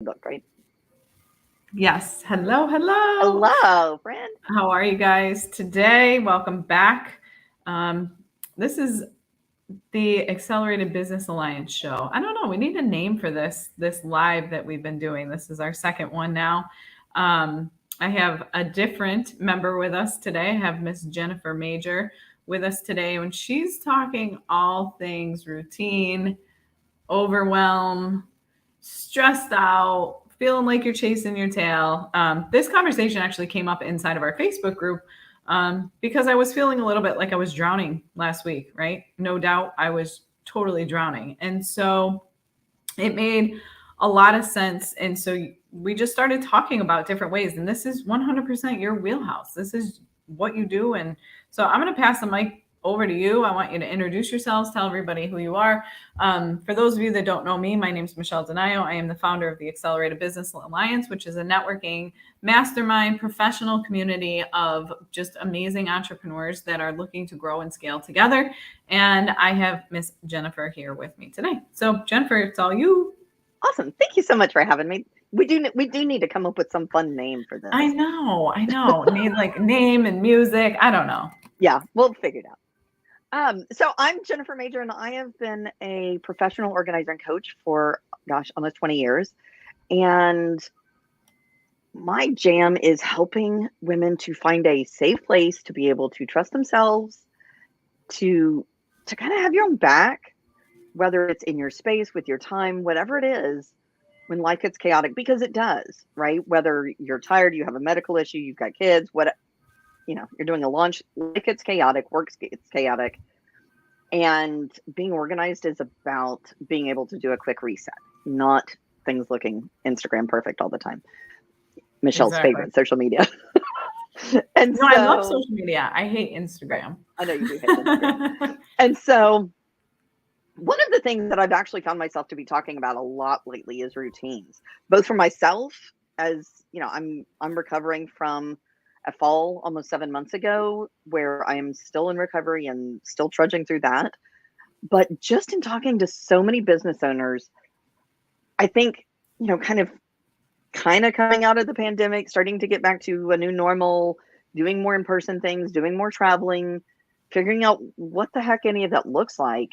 Book, right? Yes. Hello, hello. Hello, friend. How are you guys today? Welcome back. Um, this is the Accelerated Business Alliance show. I don't know. We need a name for this live that we've been doing. This is our second one now. I have a different member with us today. I have Miss Jennifer Major with us today, and she's talking all things routine, overwhelm, stressed out, feeling like you're chasing your tail. This conversation actually came up inside of our Facebook group because I was feeling a little bit like I was drowning last week, right? No doubt I was totally drowning. And so it made a lot of sense. And so we just started talking about different ways. And this is 100% your wheelhouse. This is what you do. And so I'm going to pass the mic over to you. I want you to introduce yourselves, tell everybody who you are. For those of you that don't know me, my name is Michelle DeNio. I am the founder of the Accelerated Business Alliance, which is a networking mastermind professional community of just amazing entrepreneurs that are looking to grow and scale together. And I have Miss Jennifer here with me today. So Jennifer, it's all you. Awesome. Thank you so much for having me. We do need to come up with some fun name for this. I know. Need like name and music. I don't know. Yeah, we'll figure it out. So I'm Jennifer Major, and I have been a professional organizer and coach for, gosh, almost 20 years. And my jam is helping women to find a safe place to be able to trust themselves, to kind of have your own back, whether it's in your space, with your time, whatever it is, when life gets chaotic, because it does, right? Whether you're tired, you have a medical issue, you've got kids, you're doing a launch, life gets chaotic, work gets chaotic. And being organized is about being able to do a quick reset, not things looking Instagram perfect all the time. Michelle's Exactly. favorite social media. And No, I love so, social media. I hate right, Instagram. I know you do hate Instagram. And so, one of the things that I've actually found myself to be talking about a lot lately is routines, both for myself, as you know, I'm recovering from a fall almost 7 months ago, where I am still in recovery and still trudging through that. But just in talking to so many business owners, I think, kind of coming out of the pandemic, starting to get back to a new normal, doing more in-person things, doing more traveling, figuring out what the heck any of that looks like.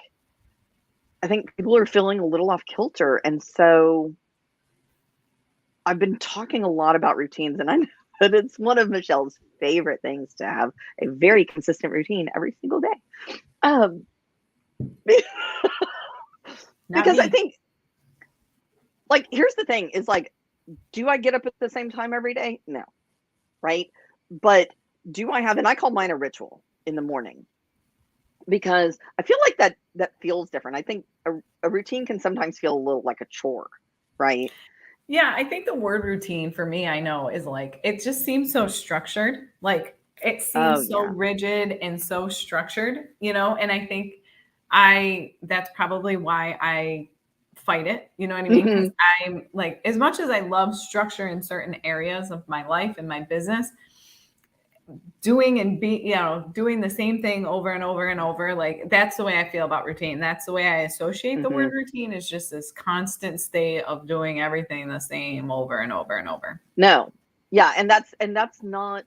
I think people are feeling a little off kilter. And so I've been talking a lot about routines, and I know that it's one of Michelle's favorite things to have a very consistent routine every single day. Um, Not because I me. think, like, here's the thing is like, do I get up at the same time every day? No, right? But do I have, and I call mine a ritual in the morning, because I feel like that feels different. I think a routine can sometimes feel a little like a chore, right? Yeah, I think the word routine for me, I know, is like it just seems so structured. Like it Oh seems so yeah. rigid and so structured, and I think I that's probably why I fight it, you know what I mean? Because Hmm. I'm like, as much as I love structure in certain areas of my life and my business, doing the same thing over and over and over, like that's the way I feel about routine. That's the way I associate the Hmm. word routine, is just this constant state of doing everything the same over and over and over. No, yeah, and that's not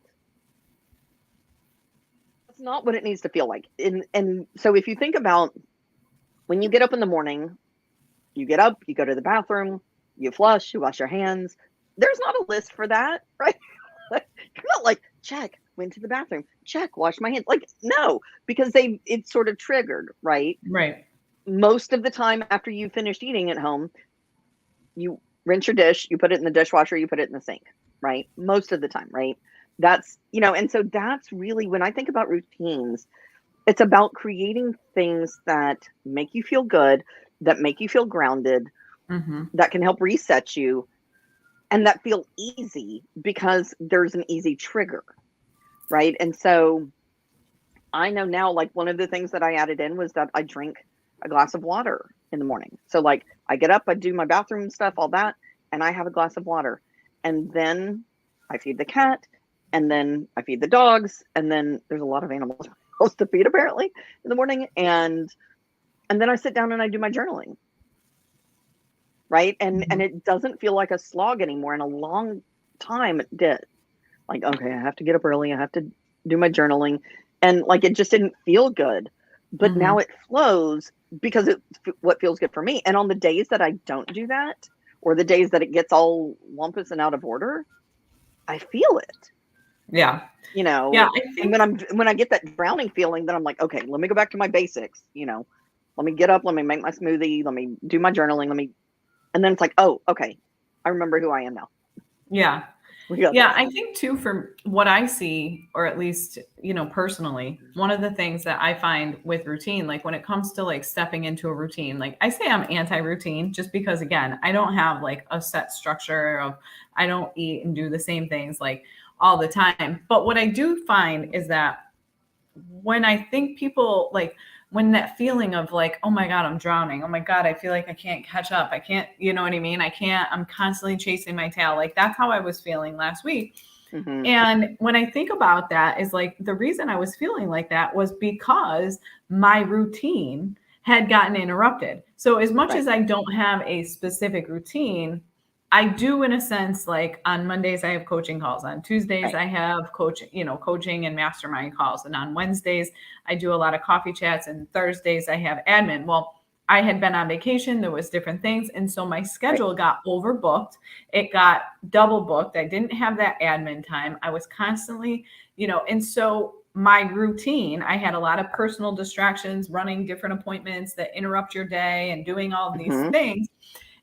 what it needs to feel like. And so if you think about when you get up in the morning, you get up, you go to the bathroom, you flush, you wash your hands. There's not a list for that, right? You're not like, check, went to the bathroom, check, wash my hands. Like, no, because it's sort of triggered, right? Right. Most of the time after you finished eating at home, you rinse your dish, you put it in the dishwasher, you put it in the sink, right? Most of the time, right? And so that's really when I think about routines, it's about creating things that make you feel good, that make you feel grounded, Hmm. that can help reset you, and that feel easy because there's an easy trigger, right? And so I know now, like, one of the things that I added in was that I drink a glass of water in the morning. So, like, I get up, I do my bathroom stuff, all that, and I have a glass of water. And then I feed the cat, and then I feed the dogs, and then there's a lot of animals to feed apparently in the morning. And then I sit down and I do my journaling. right? And it doesn't feel like a slog anymore. In a long time it did. Like, okay, I have to get up early, I have to do my journaling, and like it just didn't feel good. But Mm-hmm. now it flows because it's what feels good for me. And on the days that I don't do that, or the days that it gets all lumpus and out of order, I feel it. Yeah. You Yeah. know, I and think, when I get that drowning feeling, then I'm like, okay, let me go back to my basics, you know. Let me get up, let me make my smoothie, let me do my journaling, and then it's like, oh, okay, I remember who I am now. yeah. We got Yeah, this. I think too, from what I see, or at least, personally, one of the things that I find with routine, like when it comes to like stepping into a routine, like I say I'm anti-routine just because again, I don't have like a set structure of I don't eat and do the same things like all the time. But what I do find is that when I think people like when that feeling of like, oh my God, I'm drowning. Oh my God, I feel like I can't catch up. I can't, you know what I mean? I'm constantly chasing my tail. Like that's how I was feeling last week. Mm-hmm. And when I think about that, is like the reason I was feeling like that was because my routine had gotten interrupted. So, as much Right. as I don't have a specific routine, I do, in a sense, like on Mondays, I have coaching calls. On Tuesdays, Right. I have coaching and mastermind calls. And on Wednesdays, I do a lot of coffee chats. And Thursdays, I have admin. Well, I had been on vacation. There was different things. And so my Right. schedule got overbooked. It got double booked. I didn't have that admin time. I was constantly, and so my routine, I had a lot of personal distractions, running different appointments that interrupt your day and doing all of these Mm-hmm. things.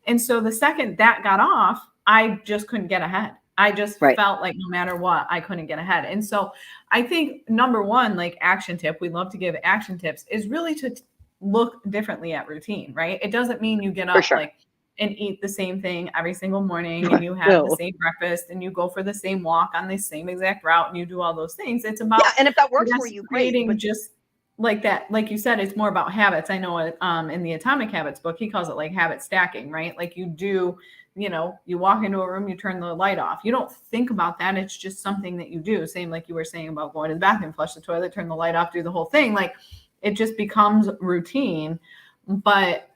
And so the second that got off, I just couldn't get ahead. I just Right. felt like no matter what, I couldn't get ahead. And so I think number one, like action tip, we love to give action tips, is really to look differently at routine, right? It doesn't mean you get For up sure. like and eat the same thing every single morning and you have the No. same breakfast and you go for the same walk on the same exact route and you do all those things. It's Yeah, about, and if that I works for guess, you, great. creating But just like that, like you said, it's more about habits. I know it, in the Atomic Habits book, he calls it like habit stacking, right? Like you walk into a room, you turn the light off. You don't think about that. It's just something that you do. Same like you were saying about going to the bathroom, flush the toilet, turn the light off, do the whole thing. Like it just becomes routine. But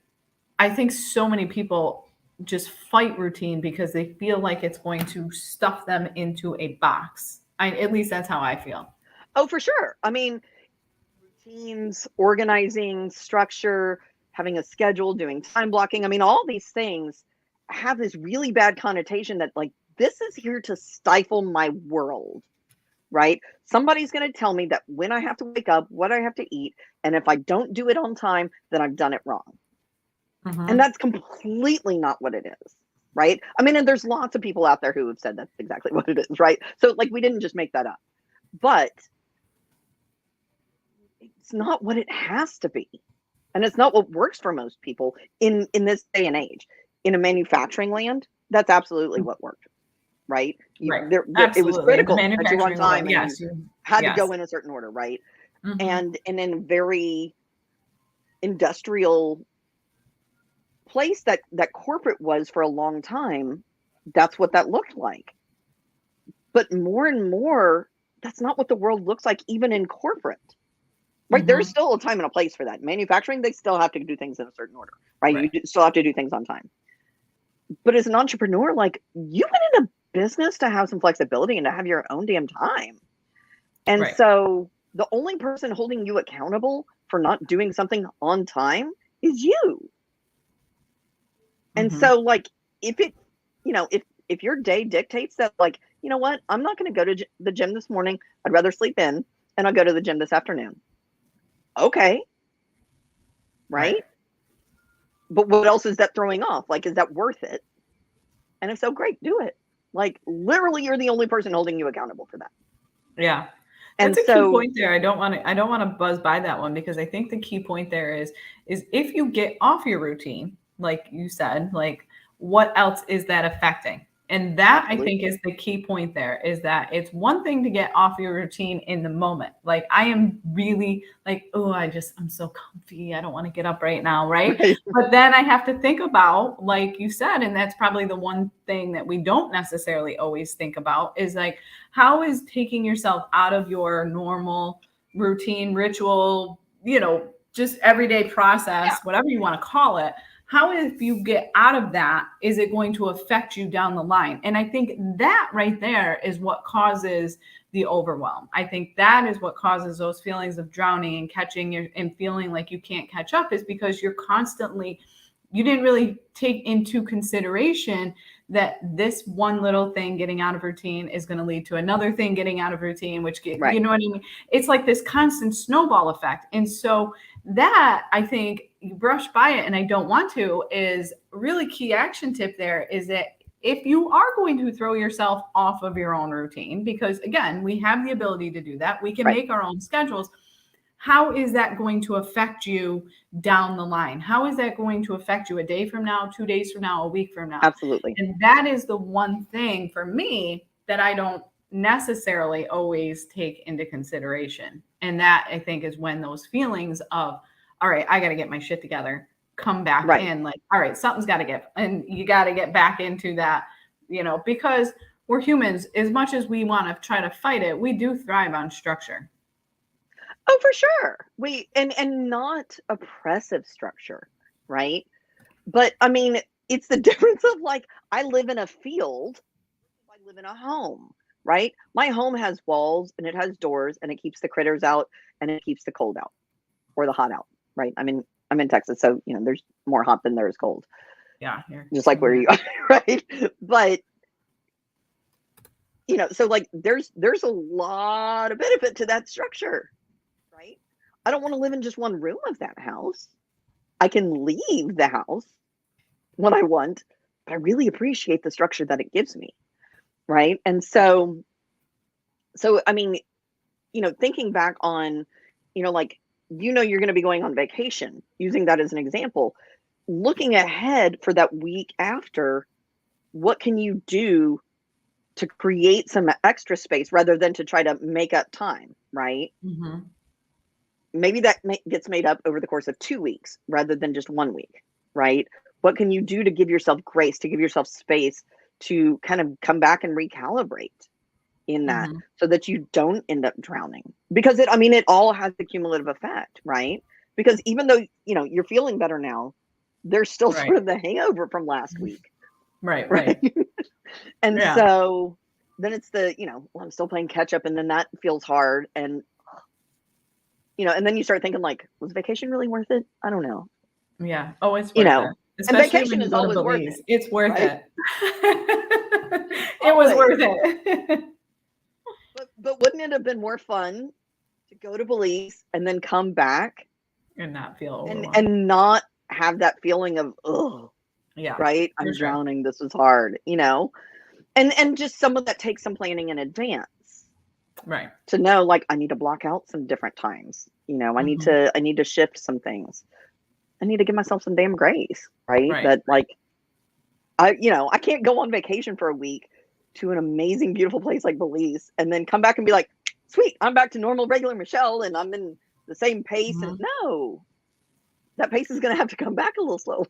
I think so many people just fight routine because they feel like it's going to stuff them into a box. At least that's how I feel. oh, for sure. I mean, routines, organizing, structure, having a schedule, doing time blocking. I mean, all these things have this really bad connotation that like this is here to stifle my world, right? Somebody's going to tell me that when I have to wake up, what I have to eat, and if I don't do it on time, then I've done it wrong. And Mm-hmm. that's completely not what it is, right? I mean, and there's lots of people out there who have said that's exactly what it is, right? So like we didn't just make that up. But it's not what it has to be. And it's not what works for most people in this day and age. In a manufacturing land, that's absolutely what worked, right? Right. It was Absolutely. In the critical that you were on manufacturing world, time and you yes. had to Yes. go in a certain order, right? Mm-hmm. And in very industrial place that corporate was for a long time, that's what that looked like. But more and more, that's not what the world looks like, even in corporate, right? There's Mm-hmm. still a time and a place for that. Manufacturing, they still have to do things in a certain order, right? Right. Still have to do things on time. But as an entrepreneur, like you went into business to have some flexibility and to have your own damn time. And Right. so the only person holding you accountable for not doing something on time is you. And Mm-hmm. so like if it, if your day dictates that like, you know what, I'm not going to go to the gym this morning. I'd rather sleep in and I'll go to the gym this afternoon. Okay, Right. right? But what else is that throwing off? Like, is that worth it? And if so, great, do it. Like, literally, you're the only person holding you accountable for that. Yeah. And That's a key so, point there. I don't want to buzz by that one because I think the key point there is if you get off your routine, like you said, like what else is that affecting? And that I think absolutely. is the key point there is that it's one thing to get off your routine in the moment. Like I am really like, oh, I'm so comfy. I don't want to get up right now, right? Right. But then I have to think about, like you said, and that's probably the one thing that we don't necessarily always think about is like, how is taking yourself out of your normal routine, ritual, just everyday Yeah. process, whatever you want to call it, how, if you get out of that, is it going to affect you down the line? And I think that right there is what causes the overwhelm. I think that is what causes those feelings of drowning and catching your, and feeling like you can't catch up, is because you're constantly, you didn't really take into consideration that this one little thing getting out of routine is going to lead to another thing getting out of routine, which get, Right. you know what I mean? It's like this constant snowball effect. And so that, I think, you brush by it, and I don't want to, is really key action tip there is that if you are going to throw yourself off of your own routine, because again, we have the ability to do that, we can Right. make our own schedules. How is that going to affect you down the line? How is that going to affect you a day from now, 2 days from now, a week from now? Absolutely. And that is the one thing for me that I don't necessarily always take into consideration. And that, I think, is when those feelings of, all right, I got to get my shit together, come back Right. in, like, all right, something's got to get, and you got to get back into that, you know, because we're humans. As much as we want to try to fight it, we do thrive on structure. Oh, for sure. And not oppressive structure, right? But I mean, it's the difference of like, I live in a field, I live in a home, right? My home has walls and it has doors and it keeps the critters out and it keeps the cold out or the hot out, right? I'm in Texas, so you know there's more hot than there is cold. Yeah. Just like where you are, right? But you know, so like there's a lot of benefit to that structure, right? I don't want to live in just one room of that house. I can leave the house when I want, but I really appreciate the structure that it gives me, right? And so I mean, you know, thinking back on, you know, like, you know, you're going to be going on vacation, using that as an example, looking ahead for that week after, what can you do to create some extra space rather than to try to make up time, right? Mm-hmm. Maybe that gets made up over the course of 2 weeks rather than just 1 week, right? What can you do to give yourself grace, to give yourself space to kind of come back and recalibrate in that, Mm-hmm. so that you don't end up drowning? Because it all has the cumulative effect, right? Because even though, you know, you're feeling better now, there's still Right. sort of the hangover from last week. Right. Right. And Yeah. so then it's the, you know, well, I'm still playing catch up, and then that feels hard. And, you know, and then you start thinking like, was vacation really worth it? I don't know. Yeah. Oh, it's You worth know, it. and Especially vacation when you is go to always worth Belize. it, It's worth right? it. It was Always. worth it. But wouldn't it have been more fun to go to Belize and then come back And not feel overwhelmed. and not have that feeling of, oh, Yeah. right, I'm sure. drowning, this is hard, you know? And just someone that takes some planning in advance. Right. To know, like, I need to block out some different times. You know, I need to shift some things. I need to give myself some damn grace, right? Right. That like, I can't go on vacation for a week to an amazing, beautiful place like Belize and then come back and be like, sweet, I'm back to normal, regular Michelle, and I'm in the same pace. And no, that pace is going to have to come back a little slow.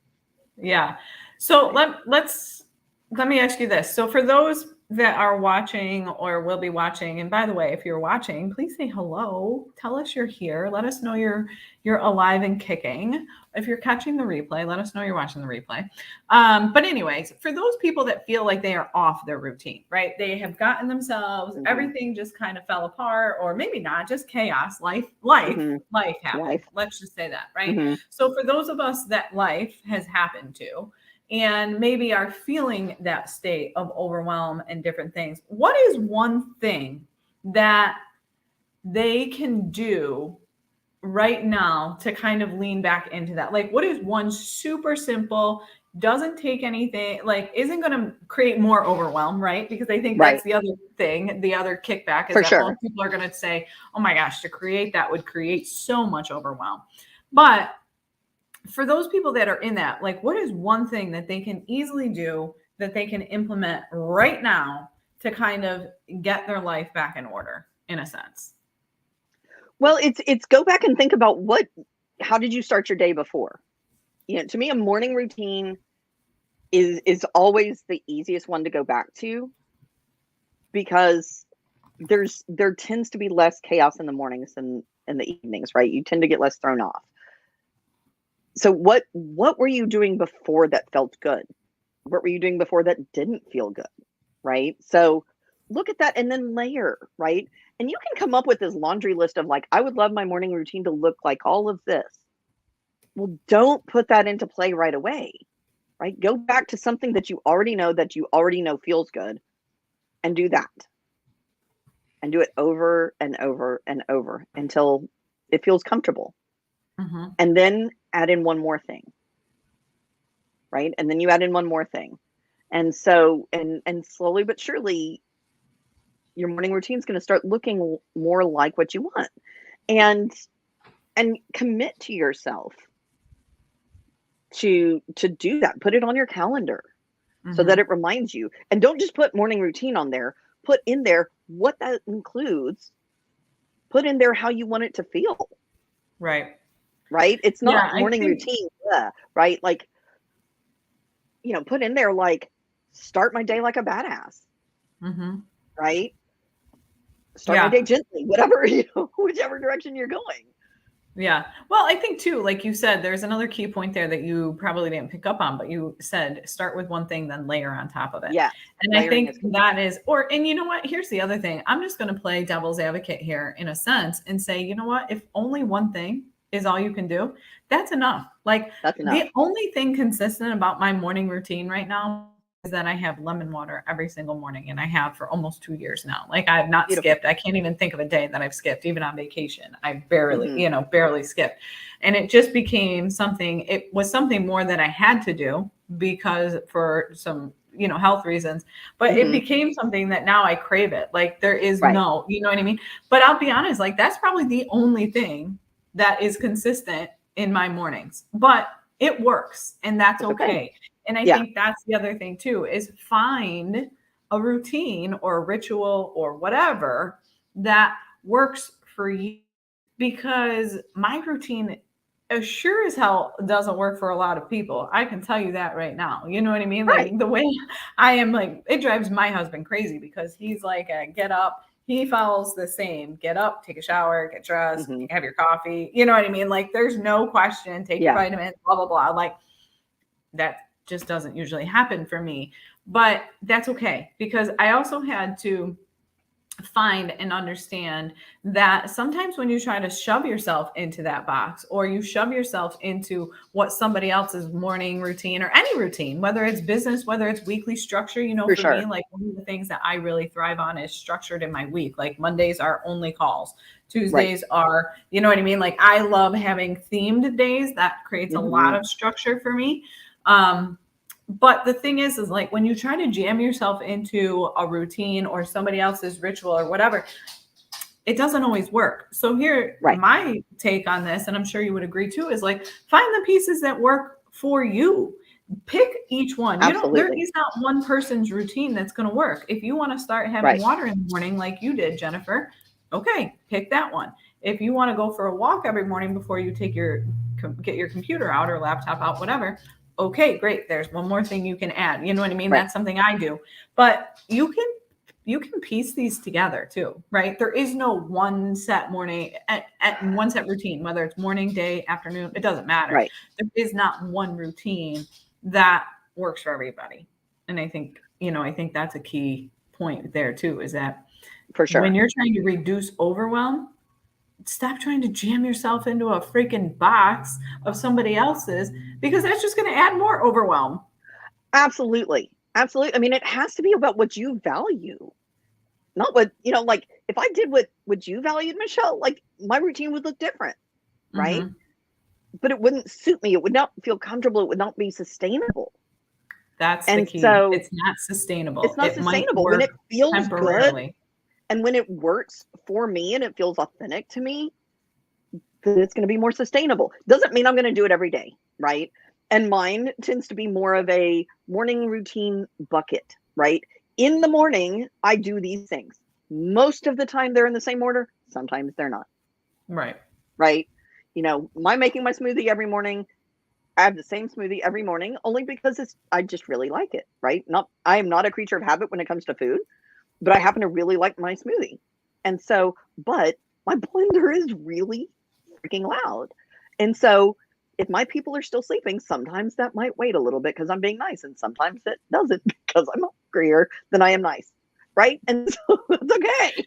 Yeah. So let me ask you this. So for those that are watching or will be watching, and by the way, if you're watching, please say hello. Tell us you're here. Let us know you're alive and kicking. If you're catching the replay, let us know you're watching the replay. But anyways, for those people that feel like they are off their routine, right? They have gotten themselves, everything just kind of fell apart, or maybe not, just chaos. Life happened. Life. Let's just say that, right? So for those of us that life has happened to, and maybe are feeling that state of overwhelm and different things, what is one thing that they can do right now to kind of lean back into that? Like, what is one super simple, doesn't take anything, like isn't going to create more overwhelm, right? Because I think that's the other thing, the other kickback is For that sure. most people are going to say, oh my gosh, to create that would create so much overwhelm. But for those people that are in that, like, what is one thing that they can easily do that they can implement right now to kind of get their life back in order, in a sense? Well, it's go back and think about how did you start your day before? You know, to me, a morning routine is always the easiest one to go back to, because there tends to be less chaos in the mornings than in the evenings, right? You tend to get less thrown off. So what were you doing before that felt good? What were you doing before that didn't feel good? Right? So look at that and then layer, right? And you can come up with this laundry list of like, I would love my morning routine to look like all of this. Well, don't put that into play right away, right? Go back to something that you already know feels good and do that. And do it over and over and over until it feels comfortable. Mhm. And then add in one more thing, right? And then you add in one more thing. And so, and slowly but surely, your morning routine is going to start looking more like what you want. And commit to yourself to do that. Put it on your calendar so that Mhm. it reminds you. And don't just put morning routine on there. Put in there what that includes. Put in there how you want it to feel. Right. Right? It's Yeah, not I morning think routine, right? Like, put in there like start my day like a badass, mhm. right? Start my Yeah. day gently, whatever, whichever direction you're going. Yeah. Well, I think too, like you said, there's another key point there that you probably didn't pick up on, but you said start with one thing, then layer on top of it. Yes, And I layering think is key. that is, and you know what? Here's the other thing. I'm just going to play devil's advocate here in a sense and say, you know what? If only one thing is all you can do, that's enough. Like That's enough. the only thing consistent about my morning routine right now is that I have lemon water every single morning, and I have for almost 2 years now. Like I have not Beautiful. skipped. I can't even think of a day that I've skipped, even on vacation. I barely, Mhm. barely skipped. And it just became something, it was something more that I had to do because for some, health reasons, but it Mhm. became something that now I crave it. Like there is Right. no, you know what I mean? But I'll be honest, like that's probably the only thing that is consistent in my mornings, but it works and that's That's okay. okay. And I Yeah. think that's the other thing too, is find a routine or a ritual or whatever that works for you, because my routine as sure as hell doesn't work for a lot of people. I can tell you that right now. You know what I mean? Right. Like the way I am, like it drives my husband crazy because he's like a get up. He follows the same: get up, take a shower, get dressed, Mhm. have your coffee. You know what I mean? Like there's no question, take your Yeah. vitamins, blah, blah, blah. Like that just doesn't usually happen for me. But that's okay because I also had to find and understand that sometimes when you try to shove yourself into that box or you shove yourself into what somebody else's morning routine or any routine, whether it's business, whether it's weekly structure, For for me, sure. like one of the things that I really thrive on is structured in my week. Like Mondays are only calls. Right. Tuesdays are, you know what I mean? Like I love having themed days. That creates a lot Mhm. of structure for me. But the thing is like when you try to jam yourself into a routine or somebody else's ritual or whatever, it doesn't always work. So here, Right. my take on this, and I'm sure you would agree too, is like find the pieces that work for you. Pick each one. There Absolutely. is not one person's routine that's going to work. If you want to start having Right. water in the morning like you did, Jennifer, okay, pick that one. If you want to go for a walk every morning before you get your computer out or laptop out, whatever, okay, great. There's one more thing you can add. You know what I mean? Right. That's something I do. But you can piece these together too, right? There is no one set morning at one set routine, whether it's morning, day, afternoon, it doesn't matter. Right. There is not one routine that works for everybody. And I think that's a key point there too, is that For when sure. you're trying to reduce overwhelm, stop trying to jam yourself into a freaking box of somebody else's, because that's just going to add more overwhelm. Absolutely. Absolutely. I mean, it has to be about what you value, not what, like if I did what you valued, Michelle, like my routine would look different, right? Mhm. But it wouldn't suit me. It would not feel comfortable. It would not be sustainable. That's the And key. so It's not it's sustainable. not It might sustainable when work it feels good temporarily. and when it works for me and it feels authentic to me, then it's going to be more sustainable. Doesn't mean I'm going to do it every day, right? And mine tends to be more of a morning routine bucket, right? In the morning, I do these things. Most of the time, they're in the same order. Sometimes they're not, Right. right? My making my smoothie every morning. I have the same smoothie every morning only because I just really like it, right? Not I am not a creature of habit when it comes to food, but I happen to really like my smoothie. And so, but my blender is really freaking loud. And so, if my people are still sleeping, sometimes that might wait a little bit because I'm being nice, and sometimes it doesn't because I'm hungrier than I am nice, right? And so it's okay.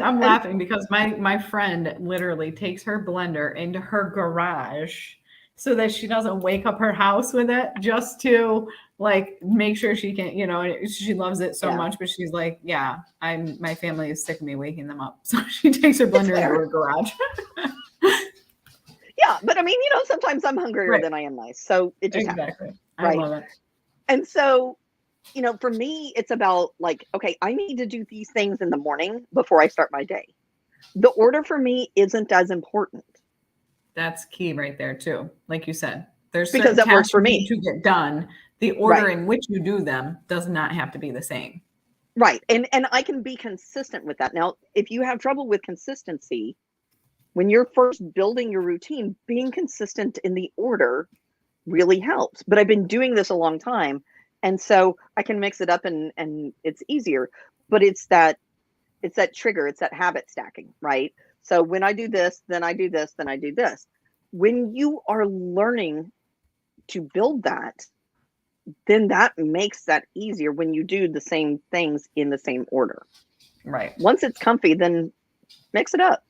I'm laughing because my friend literally takes her blender into her garage so that she doesn't wake up her house with it, just to like make sure she can, she loves it so Yeah. much, but she's like, yeah, my family is sick of me waking them up. So she takes her blender into her garage. Yeah, but I mean, sometimes I'm hungrier Right. than I am nice. So it just happens. Exactly. Right. I love it. And so, for me, it's about like, okay, I need to do these things in the morning before I start my day. The order for me isn't as important. That's key right there too. Like you said, there's Because certain that works tasks for you need me. to get done. The order Right. in which you do them does not have to be the same. Right. And I can be consistent with that. Now, if you have trouble with consistency, when you're first building your routine, being consistent in the order really helps. But I've been doing this a long time, and so I can mix it up and it's easier. But it's that trigger, it's that habit stacking, right? So when I do this, then I do this, then I do this. When you are learning to build that, then that makes that easier when you do the same things in the same order. Right. Once it's comfy, then mix it up.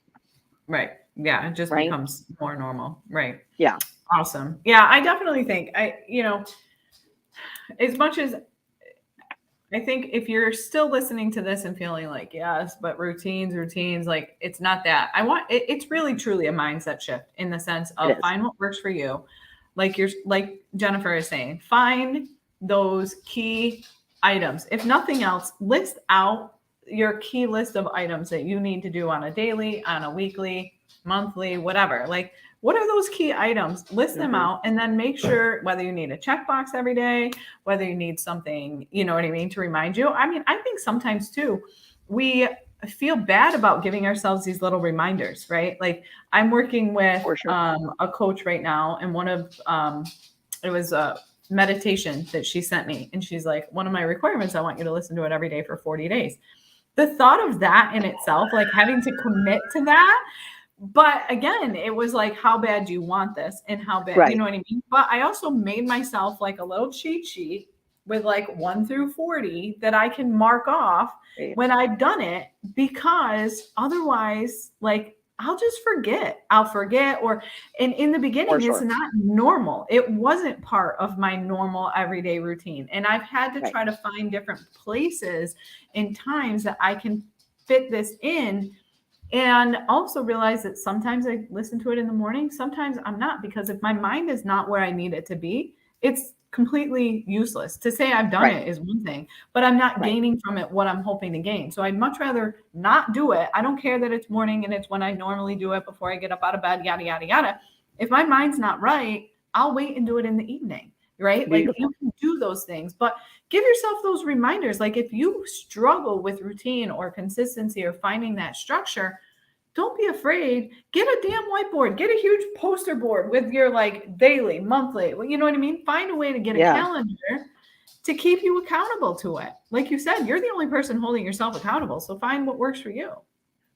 Right. Yeah. It just Right. becomes more normal. Right. Yeah. Awesome. Yeah. I definitely think as much as I think if you're still listening to this and feeling like, yes, but routines, like it's not that. It's really truly a mindset shift in the sense of find what works for you. Like Jennifer is saying, find those key items. If nothing else, list out your key list of items that you need to do on a daily, on a weekly, monthly, whatever. Like, what are those key items? List them out, and then make sure whether you need a checkbox every day, whether you need something, you know what I mean, to remind you. I mean, I think sometimes too, we feel bad about giving ourselves these little reminders, right? Like I'm working with a coach right now, and one of it was a meditation that she sent me, and she's like, one of my requirements, I want you to listen to it every day for 40 days. The thought of that in itself, like having to commit to that. But again, it was like, how bad do you want this? And how bad, you know what I mean? But I also made myself like a little cheat sheet with like 1 through 40 that I can mark off when I've done it, because otherwise, like, I'll just forget. I'll forget. And in the beginning, it's not normal. It wasn't part of my normal everyday routine. And I've had to try to find different places and times that I can fit this in. And also realize that sometimes I listen to it in the morning. Sometimes I'm not, because if my mind is not where I need it to be, it's completely useless. To say I've done it is one thing, but I'm not gaining from it what I'm hoping to gain. So I'd much rather not do it. I don't care that it's morning and it's when I normally do it before I get up out of bed, yada, yada, yada. If my mind's not right, I'll wait and do it in the evening, right? Like you can do those things, but give yourself those reminders. Like if you struggle with routine or consistency or finding that structure, don't be afraid. Get a damn whiteboard. Get a huge poster board with your like daily, monthly. You know what I mean? Find a way to get a calendar to keep you accountable to it. Like you said, you're the only person holding yourself accountable. So find what works for you.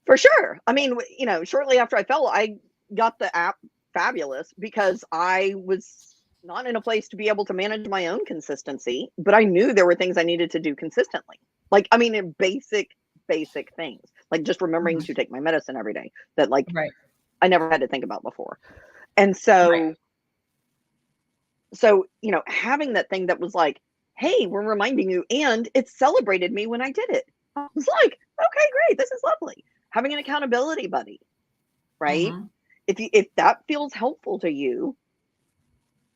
For sure. I mean, shortly after I fell, I got the app Fabulous because I was not in a place to be able to manage my own consistency, but I knew there were things I needed to do consistently. Like, I mean, in basic things, like just remembering to take my medicine every day that like I never had to think about before. And so, having that thing that was like, hey, we're reminding you, and it celebrated me when I did it. I was like, okay, great. This is lovely. Having an accountability buddy, right? If that feels helpful to you,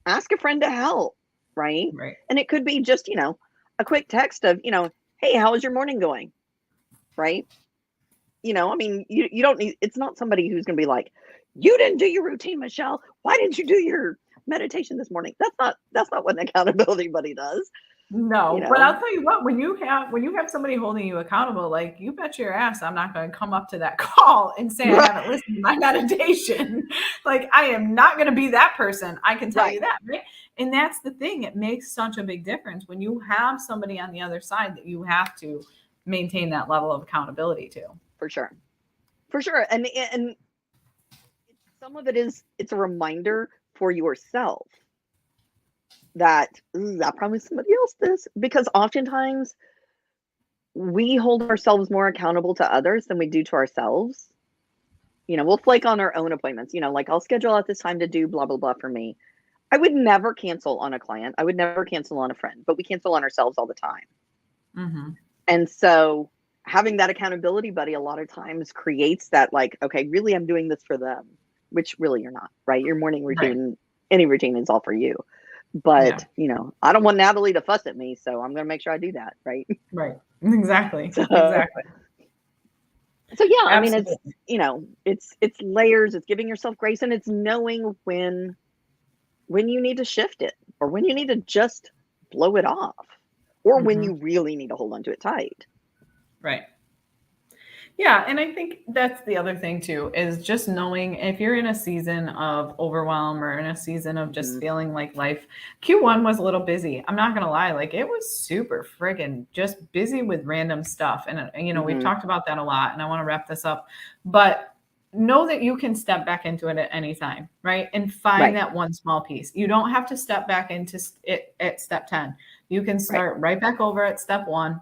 ask a friend to help, right? And it could be just, a quick text of, hey, how is your morning going? Right? I mean, you don't need, it's not somebody who's going to be like, you didn't do your routine, Michelle. Why didn't you do your meditation this morning? That's not what an accountability buddy does. No, but I'll tell you what, when you have somebody holding you accountable, like you bet your ass I'm not going to come up to that call and say I haven't listened to my meditation. Like I am not going to be that person. I can tell you that, right? And that's the thing. It makes such a big difference when you have somebody on the other side that you have to maintain that level of accountability to. For sure. And some of it is, it's a reminder for yourself that I promised somebody else this, because oftentimes we hold ourselves more accountable to others than we do to ourselves. We'll flake on our own appointments, like I'll schedule out this time to do blah, blah, blah for me. I would never cancel on a client. I would never cancel on a friend, but we cancel on ourselves all the time. Mm-hmm. And so having that accountability buddy a lot of times creates that, like, okay, really, I'm doing this for them, which really you're not, right? Your morning routine, any routine is all for you. But, I don't want Natalie to fuss at me, so I'm going to make sure I do that, right? Right. Exactly. Exactly. So yeah, Absolutely. I mean, it's layers, it's giving yourself grace, and it's knowing when you need to shift it, or when you need to just blow it off, or when you really need to hold on to it tight. Right. Yeah. And I think that's the other thing too, is just knowing if you're in a season of overwhelm or in a season of just feeling like life. Q1 was a little busy. I'm not going to lie. Like, it was super friggin' just busy with random stuff. And, we've talked about that a lot, and I want to wrap this up, but know that you can step back into it at any time, right? And find that one small piece. You don't have to step back into it at step 10. You can start right back over at step 1.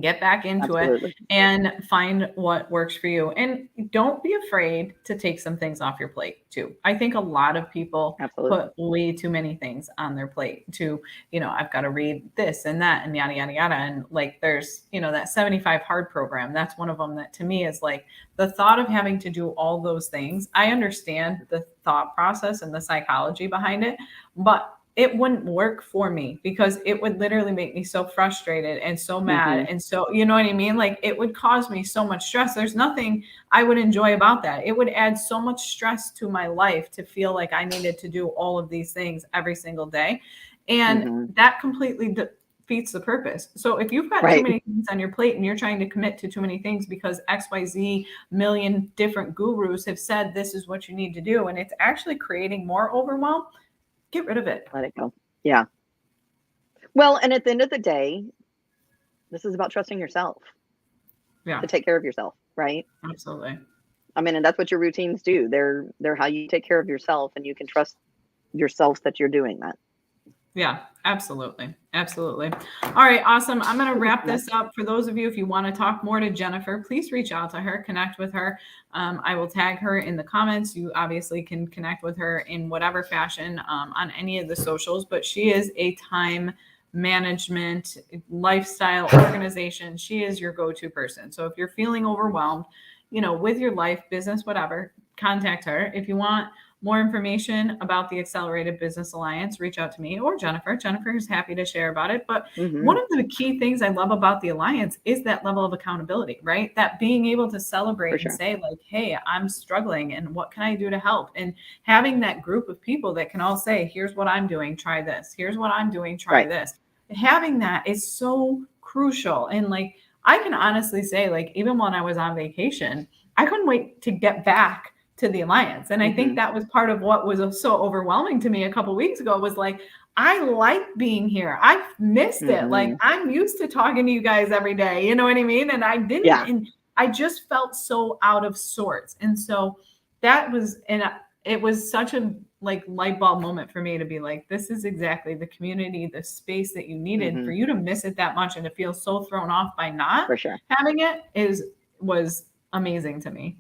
Get back into it and find what works for you. And don't be afraid to take some things off your plate too. I think a lot of people put way too many things on their plate to, I've got to read this and that and yada, yada, yada. And like, there's, that 75 hard program. That's one of them that to me is like the thought of having to do all those things. I understand the thought process and the psychology behind it, but it wouldn't work for me because it would literally make me so frustrated and so mad. And so, you know what I mean? Like, it would cause me so much stress. There's nothing I would enjoy about that. It would add so much stress to my life to feel like I needed to do all of these things every single day. And that completely defeats the purpose. So if you've got too many things on your plate and you're trying to commit to too many things because XYZ million different gurus have said this is what you need to do, and it's actually creating more overwhelm, get rid of it. Let it go. Yeah. Well, and at the end of the day, this is about trusting yourself. Yeah. To take care of yourself, right? Absolutely. I mean, and that's what your routines do. They're how you take care of yourself, and you can trust yourself that you're doing that. Yeah, absolutely. Absolutely. All right. Awesome. I'm going to wrap this up. For those of you, if you want to talk more to Jennifer, please reach out to her, connect with her. I will tag her in the comments. You obviously can connect with her in whatever fashion on any of the socials, but she is a time management lifestyle organization. She is your go-to person. So if you're feeling overwhelmed, with your life, business, whatever, contact her. If you want more information about the Accelerated Business Alliance, reach out to me or Jennifer. Jennifer is happy to share about it. But one of the key things I love about the Alliance is that level of accountability, right? That being able to celebrate and say like, hey, I'm struggling and what can I do to help? And having that group of people that can all say, here's what I'm doing, try this. Here's what I'm doing, try this. Having that is so crucial. And like, I can honestly say, like, even when I was on vacation, I couldn't wait to get back to the Alliance. And I think that was part of what was so overwhelming to me a couple of weeks ago was like, I like being here. I missed it. Like, I'm used to talking to you guys every day. You know what I mean? And I didn't, and I just felt so out of sorts. And so that was, and it was such a like light bulb moment for me to be like, this is exactly the community, the space that you needed. For you to miss it that much and to feel so thrown off by not having it was amazing to me.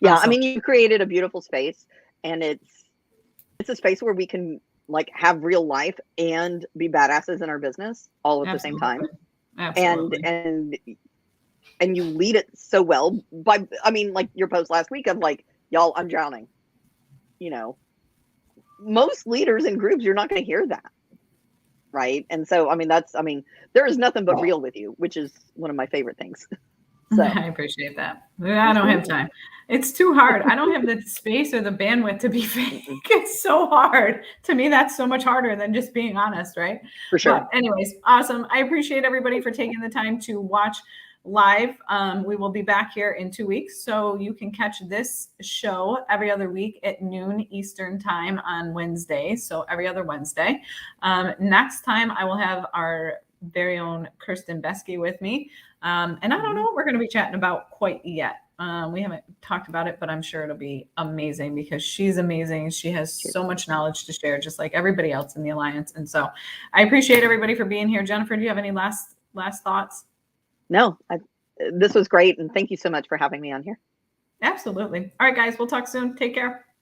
Yeah, awesome. I mean, you created a beautiful space, and it's a space where we can like have real life and be badasses in our business all at the same time. Absolutely. And you lead it so well by, I mean, like your post last week of like, y'all, I'm drowning. Most leaders in groups, you're not going to hear that. Right. And so, I mean, there is nothing but real with you, which is one of my favorite things. So. I appreciate that. I don't have time. It's too hard. I don't have the space or the bandwidth to be fake. It's so hard. To me, that's so much harder than just being honest, right? For sure. But anyways, awesome. I appreciate everybody for taking the time to watch live. We will be back here in 2 weeks. So you can catch this show every other week at noon Eastern time on Wednesday. So every other Wednesday. Next time I will have our very own Kirsten Besky with me. And I don't know what we're going to be chatting about quite yet. We haven't talked about it, but I'm sure it'll be amazing because she's amazing. She has so much knowledge to share, just like everybody else in the Alliance. And so I appreciate everybody for being here. Jennifer, do you have any last thoughts? No, this was great. And thank you so much for having me on here. Absolutely. All right, guys, we'll talk soon. Take care.